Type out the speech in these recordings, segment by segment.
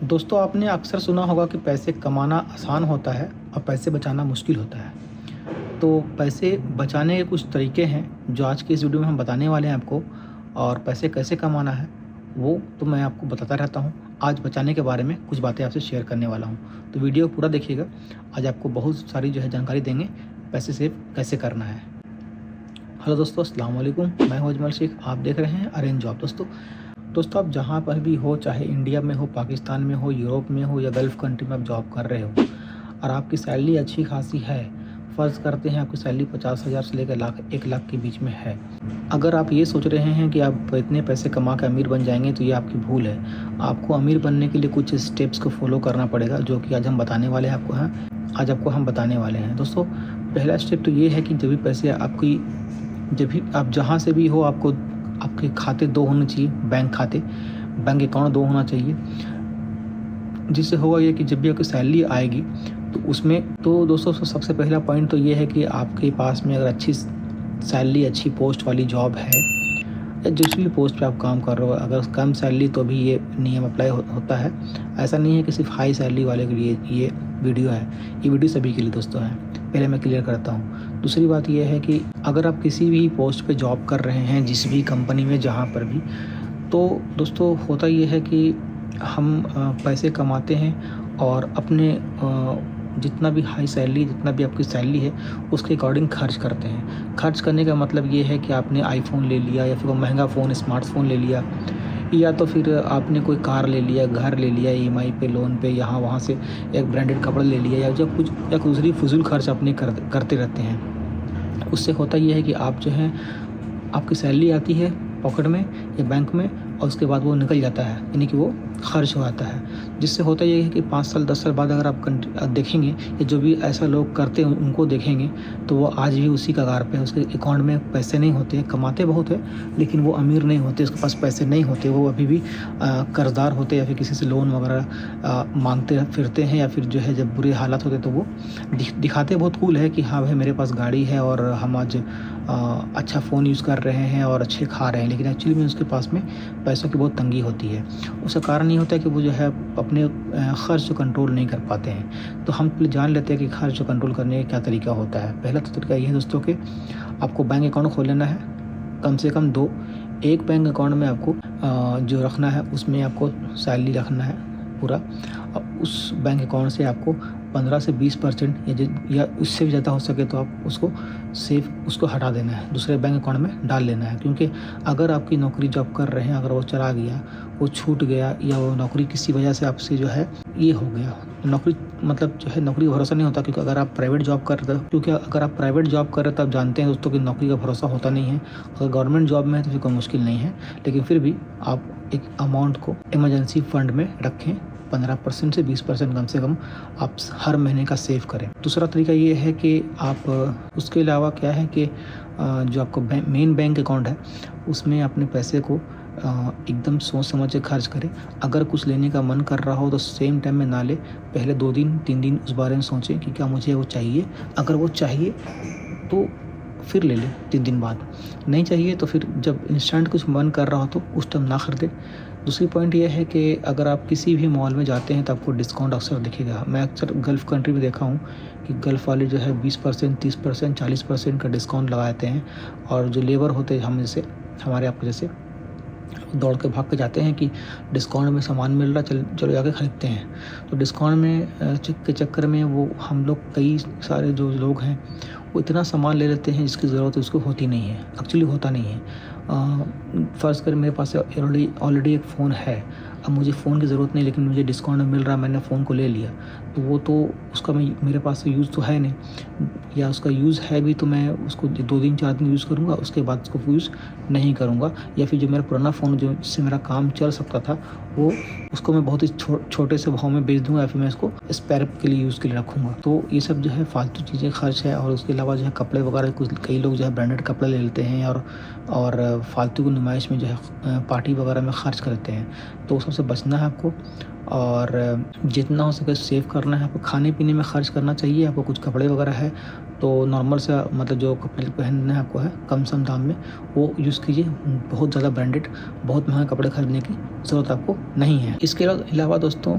दोस्तों आपने अक्सर सुना होगा कि पैसे कमाना आसान होता है और पैसे बचाना मुश्किल होता है। तो पैसे बचाने के कुछ तरीके हैं जो आज की इस वीडियो में हम बताने वाले हैं आपको। और पैसे कैसे कमाना है वो तो मैं आपको बताता रहता हूँ। आज बचाने के बारे में कुछ बातें आपसे शेयर करने वाला हूँ, तो वीडियो पूरा देखिएगा। आज आपको बहुत सारी जानकारी देंगे पैसे सेव कैसे करना है। हेलो दोस्तों, अस्सलाम वालेकुम। मैं हूं अजमल शेख, आप देख रहे हैं अरेंज जॉब। दोस्तों आप जहाँ पर भी हो, चाहे इंडिया में हो, पाकिस्तान में हो, यूरोप में हो या गल्फ़ कंट्री में आप जॉब कर रहे हो और आपकी सैलरी अच्छी खासी है, फ़र्ज़ करते हैं आपकी सैलरी 50,000 से लेकर 1 लाख के बीच में है। अगर आप ये सोच रहे हैं कि आप इतने पैसे कमा के अमीर बन जाएंगे, तो ये आपकी भूल है। आपको अमीर बनने के लिए कुछ स्टेप्स को फॉलो करना पड़ेगा, जो कि आज हम बताने वाले हैं आपको। आज आपको हम बताने वाले हैं दोस्तों। पहला स्टेप तो ये है कि जब भी आप जहाँ से भी हो, आपको आपके खाते 2 होने चाहिए। बैंक अकाउंट 2 होना चाहिए। जिससे होगा ये कि जब भी आपकी सैलरी आएगी तो उसमें तो दोस्तों सबसे पहला पॉइंट तो ये है कि आपके पास में अगर अच्छी सैलरी, अच्छी पोस्ट वाली जॉब है या जिस भी पोस्ट पे आप काम कर रहे हो, अगर कम सैलरी तो भी ये नियम अप्लाई होता है। ऐसा नहीं है कि सिर्फ हाई सैलरी वाले के लिए ये वीडियो है। ये वीडियो सभी के लिए दोस्तों है। पहले मैं क्लियर करता हूँ। दूसरी बात यह है कि अगर आप किसी भी पोस्ट पे जॉब कर रहे हैं, जिस भी कंपनी में, जहाँ पर भी, तो दोस्तों होता ये है कि हम पैसे कमाते हैं और अपने जितना भी हाई सैलरी, जितना भी आपकी सैलरी है उसके अकॉर्डिंग खर्च करते हैं। खर्च करने का मतलब ये है कि आपने आईफोन ले लिया या फिर वो महंगा फ़ोन, स्मार्टफ़ोन ले लिया, या तो फिर आपने कोई कार ले लिया, घर ले लिया ईएमआई पे, लोन पे, यहाँ वहाँ से एक ब्रांडेड कपड़ा ले लिया, या जब कुछ या दूसरी फजूल खर्च अपने करते रहते हैं। उससे होता ये है कि आप जो है, आपकी सैलरी आती है पॉकेट में या बैंक में और उसके बाद वो निकल जाता है, यानी कि वो खर्च हो जाता है। जिससे होता ये है कि 5 साल 10 साल बाद अगर आप देखेंगे या जो भी ऐसा लोग करते हैं उनको देखेंगे, तो वो आज भी उसी कगार पे, उसके अकाउंट में पैसे नहीं होते, कमाते बहुत है लेकिन वो अमीर नहीं होते, उसके पास पैसे नहीं होते, वो अभी भी कर्जदार होते या फिर किसी से लोन वगैरह मांगते फिरते हैं। या फिर जो है जब बुरे हालात होते तो वो दिखाते बहुत कूल है कि हाँ भाई मेरे पास गाड़ी है और हम आज अच्छा फ़ोन यूज़ कर रहे हैं और अच्छे खा रहे हैं, लेकिन एक्चुअली में उसके पास में पैसों की बहुत तंगी होती है। उसका कारण ये होता है कि वो जो है अपने खर्च को कंट्रोल नहीं कर पाते हैं। तो हम पहले जान लेते हैं कि खर्च को कंट्रोल करने का क्या तरीका होता है। पहला तो तरीका ये है दोस्तों कि आपको बैंक अकाउंट खोल लेना है, कम से कम 2। एक बैंक अकाउंट में आपको जो रखना है उसमें आपको सैलरी रखना है पूरा। अब उस बैंक अकाउंट से आपको 15 से 20% या उससे भी ज़्यादा हो सके तो आप उसको हटा देना है, दूसरे बैंक अकाउंट में डाल लेना है। क्योंकि अगर आपकी नौकरी जॉब कर रहे हैं, अगर वो चला गया, वो छूट गया, या वो नौकरी किसी वजह से आपसे जो है ये हो गया, नौकरी मतलब जो है नौकरी का भरोसा नहीं होता। क्योंकि अगर आप प्राइवेट जॉब कर रहे हो तो आप जानते हैं दोस्तों कि नौकरी का भरोसा होता नहीं है। अगर गवर्नमेंट जॉब में है तो फिर कोई मुश्किल नहीं है, लेकिन फिर भी आप एक अमाउंट को इमरजेंसी फंड में रखें। 15% से 20% कम से कम आप हर महीने का सेव करें। दूसरा तरीका ये है कि आप उसके अलावा क्या है कि जो आपका मेन बैंक अकाउंट है उसमें अपने पैसे को एकदम सोच समझ के खर्च करें। अगर कुछ लेने का मन कर रहा हो तो सेम टाइम में ना ले, पहले 2 दिन 3 दिन उस बारे में सोचें कि क्या मुझे वो चाहिए। अगर वो चाहिए तो फिर ले लें 3 दिन बाद, नहीं चाहिए तो फिर जब इंस्टेंट कुछ मन कर रहा हो तो उस टाइम ना खरीदें। दूसरी पॉइंट ये है कि अगर आप किसी भी मॉल में जाते हैं तो आपको डिस्काउंट अक्सर दिखेगा। मैं अक्सर गल्फ़ कंट्री में देखा हूँ कि गल्फ़ वाले जो है 20%, 30%, 40% का डिस्काउंट लगाते हैं, और जो लेबर होते हैं हमारे आपके जैसे दौड़ के भाग के जाते हैं कि डिस्काउंट में सामान मिल रहा, चलो जाके ख़रीदते हैं। तो डिस्काउंट में के चक्कर में वो हम लोग, कई सारे जो लोग हैं वो इतना सामान ले लेते हैं जिसकी ज़रूरत उसको होती नहीं है, एक्चुअली होता नहीं है। फ़र्ज़ करें मेरे पास ऑलरेडी एक फ़ोन है, अब मुझे फ़ोन की ज़रूरत नहीं, लेकिन मुझे डिस्काउंट में मिल रहा, मैंने फ़ोन को ले लिया, तो वो तो उसका मेरे पास यूज़ तो है नहीं, या उसका यूज़ है भी तो मैं उसको 2 दिन 4 दिन यूज़ करूँगा, उसके बाद उसको यूज़ नहीं करूँगा। या फिर जो मेरा पुराना फ़ोन जिससे मेरा काम चल सकता था, वो उसको मैं बहुत ही छोटे से भाव में बेच दूँगा, या फिर मैं इसको स्पेयर के लिए यूज़ के लिए रखूँगा। तो ये सब जो है फालतू चीज़ें खर्च है। और उसके अलावा जो है कपड़े वगैरह, कई लोग जो है ब्रांडेड कपड़े ले लेते हैं और फालतू की नुमाइश में जो है पार्टी वगैरह में खर्च करते हैं, तो सबसे बचना है आपको। और जितना हो सके सेव करना है। आपको खाने पीने में खर्च करना चाहिए। आपको कुछ कपड़े वगैरह है तो नॉर्मल सा मतलब जो कपड़े पहनने हैं आपको है कम सम दाम में वो यूज़ कीजिए। बहुत ज़्यादा ब्रांडेड बहुत महंगे कपड़े खरीदने की ज़रूरत आपको नहीं है। इसके अलावा दोस्तों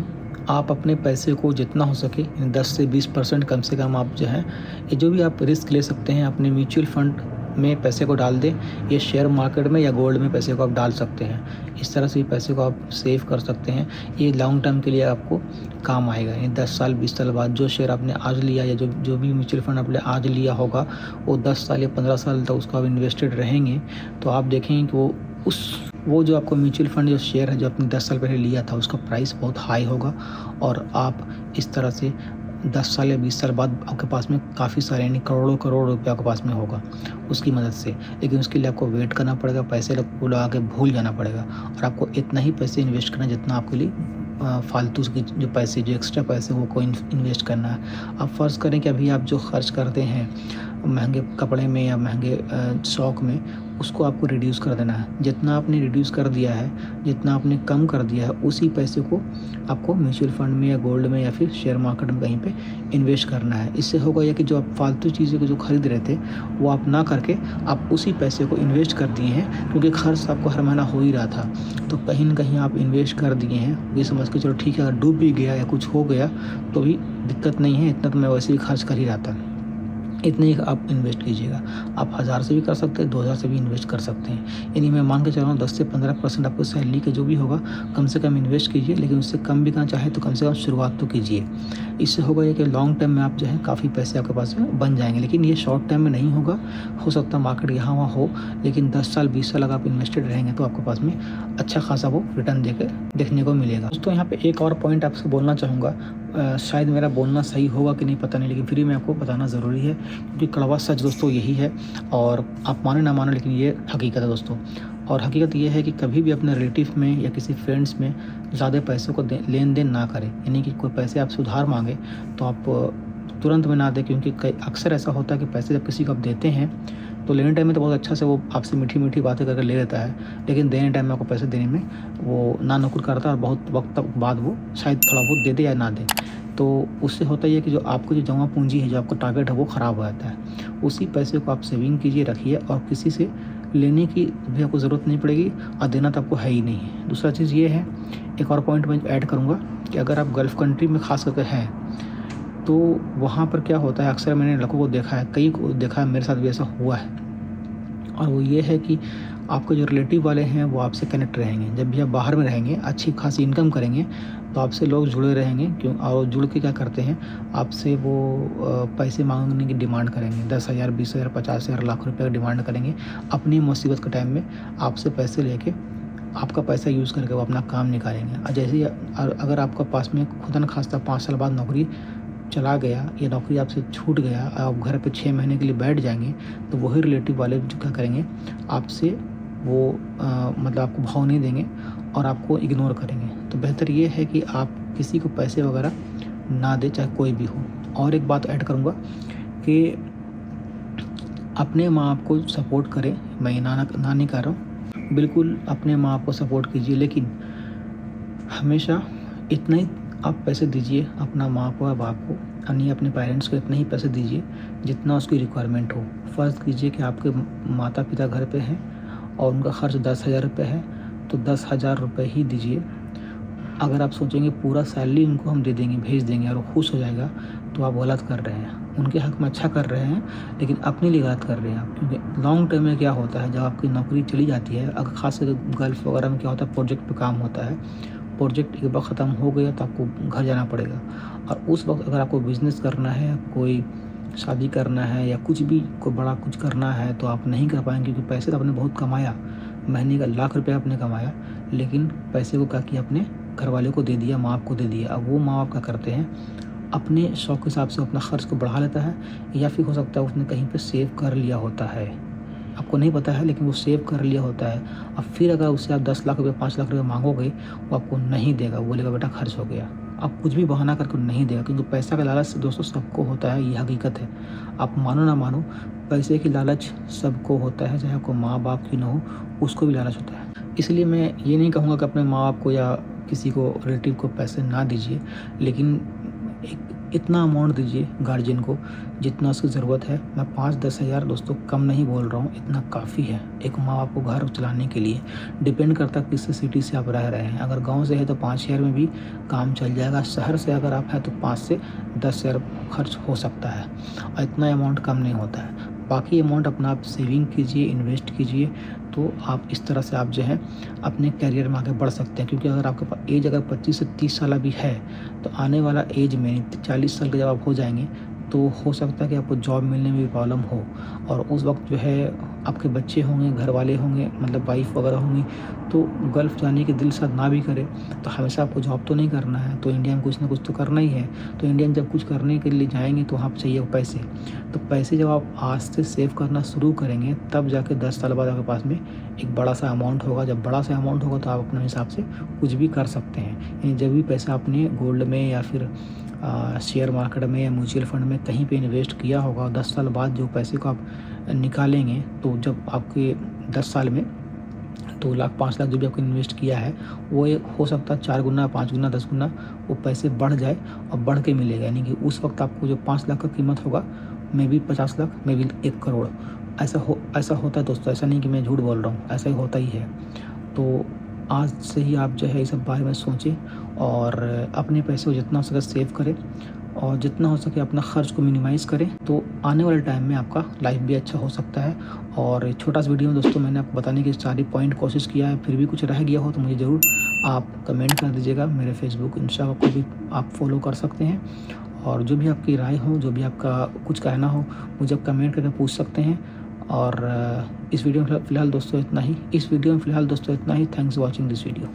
आप अपने पैसे को जितना हो सके 10 से 20% कम से कम आप जो है ये जो भी आप रिस्क ले सकते हैं अपने म्यूचुअल फंड में पैसे को डाल दें। ये शेयर मार्केट में या गोल्ड में पैसे को आप डाल सकते हैं। इस तरह से पैसे को आप सेव कर सकते हैं। ये लॉन्ग टर्म के लिए आपको काम आएगा। ये 10 साल 20 साल बाद जो शेयर आपने आज लिया या जो भी म्यूचुअल फंड आपने आज लिया होगा वो 10 साल या 15 साल तक उसको आप इन्वेस्टेड रहेंगे तो आप देखेंगे कि वो जो आपको म्यूचुअल फंड जो शेयर है जो आपने 10 साल पहले लिया था उसका प्राइस बहुत हाई होगा और आप इस तरह से 10 साल या 20 साल बाद आपके पास में काफ़ी सारे यानी करोड़ों करोड़ रुपये आपके पास में होगा उसकी मदद से। लेकिन उसके लिए आपको वेट करना पड़ेगा, पैसे को लगा के भूल जाना पड़ेगा और आपको इतना ही पैसे इन्वेस्ट करना जितना आपके लिए फालतू की जो पैसे जो एक्स्ट्रा पैसे वो को इन्वेस्ट करना है। आप फ़र्ज़ करें कि अभी आप जो खर्च करते हैं महंगे कपड़े में या महंगे शौक में उसको आपको रिड्यूस कर देना है। जितना आपने रिड्यूस कर दिया है जितना आपने कम कर दिया है उसी पैसे को आपको म्यूचुअल फंड में या गोल्ड में या फिर शेयर मार्केट में कहीं पे इन्वेस्ट करना है। इससे होगा यह कि जो आप फालतू चीज़ें को जो खरीद रहे थे वो आप ना करके आप उसी पैसे को इन्वेस्ट कर दिए हैं क्योंकि खर्च आपको हर महीना हो ही रहा था तो कहीं ना कहीं आप इन्वेस्ट कर दिए हैं। ये समझ के चलो ठीक है अगर डूब भी गया या कुछ हो गया तो भी दिक्कत नहीं है, इतना तो मैं वैसे ही खर्च कर ही रहा था। इतने ही आप इन्वेस्ट कीजिएगा। आप 1000 से भी कर सकते हैं 2000 से भी इन्वेस्ट कर सकते हैं। यानी मैं मान के चल रहा हूँ 10 से 15% आपको सैलरी का जो भी होगा कम से कम इन्वेस्ट कीजिए। लेकिन उससे कम भी करना चाहे तो कम से कम शुरुआत तो कीजिए। इससे होगा ये कि लॉन्ग टर्म में आप जो है काफ़ी पैसे आपके पास में बन जाएंगे। लेकिन ये शॉर्ट टर्म में नहीं होगा। हो सकता है मार्केट यहाँ वहाँ हो लेकिन 10 साल 20 साल अगर आप इन्वेस्टेड रहेंगे तो आपके पास में अच्छा खासा वो रिटर्न देखने को मिलेगा। दोस्तों यहाँ पे एक और पॉइंट आपसे बोलना चाहूँगा। शायद मेरा बोलना सही होगा कि नहीं पता नहीं लेकिन फिर भी मैं आपको बताना ज़रूरी है क्योंकि कड़वा सच दोस्तों यही है और आप माने ना मानो लेकिन ये हकीकत है दोस्तों। और हकीकत ये है कि कभी भी अपने रिलेटिव में या किसी फ्रेंड्स में ज़्यादा पैसों को लेन देन ना करें। यानी कि कोई पैसे आपसे उधार मांगे तो आप तुरंत में ना दें क्योंकि अक्सर ऐसा होता है कि पैसे जब किसी को आप देते हैं तो लेने टाइम में तो बहुत अच्छा से वो आपसे मीठी मीठी बातें करके ले लेता है लेकिन देने टाइम में आपको पैसे देने में वो ना नुकुर करता है और बहुत वक्त तक बाद वो शायद थोड़ा बहुत दे दे या ना दे। तो उससे होता ही है कि जो आपको जो जमा पूंजी है जो आपका टारगेट है वो ख़राब हो जाता है। उसी पैसे को आप सेविंग कीजिए रखिए और किसी से लेने की भी आपको ज़रूरत नहीं पड़ेगी और देना तो आपको है ही नहीं है। दूसरा चीज़ ये है एक और पॉइंट मैं ऐड करूँगा कि अगर आप गल्फ़ कंट्री में खास करके हैं तो वहाँ पर क्या होता है अक्सर मैंने लड़कों को देखा है कई को देखा है मेरे साथ भी ऐसा हुआ है और वो ये है कि आपके जो रिलेटिव वाले हैं वो आपसे कनेक्ट रहेंगे। जब भी आप बाहर में रहेंगे अच्छी खासी इनकम करेंगे तो आपसे लोग जुड़े रहेंगे क्यों और जुड़ के क्या करते हैं आपसे वो पैसे मांगने की डिमांड करेंगे। 10,000 20,000 50,000 लाख रुपए का डिमांड करेंगे। अपनी मुसीबत के टाइम में आपसे पैसे लेके आपका पैसा यूज़ करके वो अपना काम निकालेंगे। और जैसे ही अगर आपका पास में खुदा न खास्ता 5 साल बाद नौकरी चला गया या नौकरी आपसे छूट गया आप घर पे 6 महीने के लिए बैठ जाएंगे तो वही रिलेटिव वाले जो क्या करेंगे आपसे वो मतलब आपको भाव नहीं देंगे और आपको इग्नोर करेंगे। तो बेहतर ये है कि आप किसी को पैसे वगैरह ना दें चाहे कोई भी हो। और एक बात ऐड करूँगा कि अपने माँ बाप को सपोर्ट करें। मैं ना नहीं कर रहा हूँ, बिल्कुल अपने माँ बाप को सपोर्ट कीजिए लेकिन हमेशा इतना ही आप पैसे दीजिए अपना माँ को या बाप को यानी अपने पेरेंट्स को इतने ही पैसे दीजिए जितना उसकी रिक्वायरमेंट हो। फ़र्ज़ कीजिए कि आपके माता पिता घर पे हैं और उनका खर्च 10,000 रुपये है तो 10,000 रुपये ही दीजिए। अगर आप सोचेंगे पूरा सैलरी उनको हम दे देंगे भेज देंगे और वो खुश हो जाएगा तो आप गलत कर रहे हैं। उनके हक़ में अच्छा कर रहे हैं लेकिन अपने लिए गलत कर रहे हैं आप क्योंकि लॉन्ग टर्म में क्या होता है जब आपकी नौकरी चली जाती है अगर ख़ास करके गल्फ़ वगैरह में क्या होता है प्रोजेक्ट पे काम होता है। प्रोजेक्ट एक बार ख़त्म हो गया तो आपको घर जाना पड़ेगा और उस वक्त अगर आपको बिज़नेस करना है कोई शादी करना है या कुछ भी कोई बड़ा कुछ करना है तो आप नहीं कर पाएंगे क्योंकि पैसे तो आपने बहुत कमाया, महीने का लाख रुपया आपने कमाया लेकिन पैसे को क्या किया अपने घर वाले को दे दिया, माँ बाप को दे दिया। अब वो माँ बाप क्या करते हैं अपने शौक़ के हिसाब से अपना खर्च को बढ़ा लेता है या फिर हो सकता है उसने कहीं पर सेव कर लिया होता है, आपको नहीं पता है लेकिन वो सेव कर लिया होता है। अब फिर अगर उससे आप 10 लाख रुपये 5 लाख रुपये मांगोगे वो आपको नहीं देगा, बोलेगा बेटा खर्च हो गया। आप कुछ भी बहाना करके नहीं देगा क्योंकि पैसा का लालच दोस्तों सबको होता है, ये हकीकत है। आप मानो ना मानो पैसे की लालच सबको होता है, चाहे आपको माँ बाप की ना हो उसको भी लालच होता है। इसलिए मैं ये नहीं कहूँगा कि अपने माँ बाप को या किसी को रिलेटिव को पैसे ना दीजिए, लेकिन एक इतना अमाउंट दीजिए गार्जियन को जितना उसकी ज़रूरत है। मैं 5-10 हज़ार दोस्तों कम नहीं बोल रहा हूँ, इतना काफ़ी है एक माँ बाप को घर चलाने के लिए। डिपेंड करता है किस सिटी से आप रह रहे हैं। अगर गाँव से है तो 5,000 में भी काम चल जाएगा। शहर से अगर आप हैं तो 5 से 10,000 खर्च हो सकता है और इतना अमाउंट कम नहीं होता है। बाकी अमाउंट अपना आप सेविंग कीजिए, इन्वेस्ट कीजिए, तो आप इस तरह से आप जो है अपने करियर में आगे बढ़ सकते हैं। क्योंकि अगर आपके पास एज अगर 25 से 30 साल भी है, तो आने वाला एज में 40 साल के जब आप हो जाएंगे तो हो सकता है कि आपको जॉब मिलने में भी प्रॉब्लम हो, और उस वक्त जो है आपके बच्चे होंगे, घर वाले होंगे, मतलब वाइफ वगैरह होंगी, तो गल्फ़ जाने की दिल साथ ना भी करे तो हमेशा आपको जॉब तो नहीं करना है, तो इंडिया में कुछ ना कुछ तो करना ही है। तो इंडिया में जब कुछ करने के लिए जाएंगे तो वहाँ पे चाहिए पैसे। तो पैसे जब आप आज से सेव करना शुरू करेंगे तब जाके 10 साल बाद आपके पास में एक बड़ा सा अमाउंट होगा। जब बड़ा सा अमाउंट होगा तो आप अपने हिसाब से कुछ भी कर सकते हैं। यानी जब भी पैसा आपने गोल्ड में या फिर शेयर मार्केट में या म्यूचुअल फंड में कहीं पे इन्वेस्ट किया होगा, 10 साल बाद जो पैसे को आप निकालेंगे तो जब आपके 10 साल में 2 लाख 5 लाख जो भी आपने इन्वेस्ट किया है वो हो सकता है 4 गुना 5 गुना 10 गुना वो पैसे बढ़ जाए और बढ़ के मिलेगा। यानी कि उस वक्त आपको जो 5 लाख का कीमत होगा may be 50 lakh, may be 1 crore ऐसा होता है दोस्तों। ऐसा नहीं कि मैं झूठ बोल रहा हूँ, ऐसा ही होता ही है। तो आज से ही आप जो है इस सब बारे में सोचें और अपने पैसे को जितना हो सके सेव करें और जितना हो सके अपना खर्च को मिनिमाइज़ करें, तो आने वाले टाइम में आपका लाइफ भी अच्छा हो सकता है। और छोटा सा वीडियो में दोस्तों मैंने आपको बताने की सारी पॉइंट कोशिश किया है, फिर भी कुछ रह गया हो तो मुझे ज़रूर आप कमेंट कर दीजिएगा। मेरे फेसबुक इंस्टा को भी आप फॉलो कर सकते हैं, और जो भी आपकी राय हो, जो भी आपका कुछ कहना हो, मुझे आप कमेंट करके पूछ सकते हैं। और इस वीडियो में फ़िलहाल दोस्तों इतना ही। Thanks for watching this video.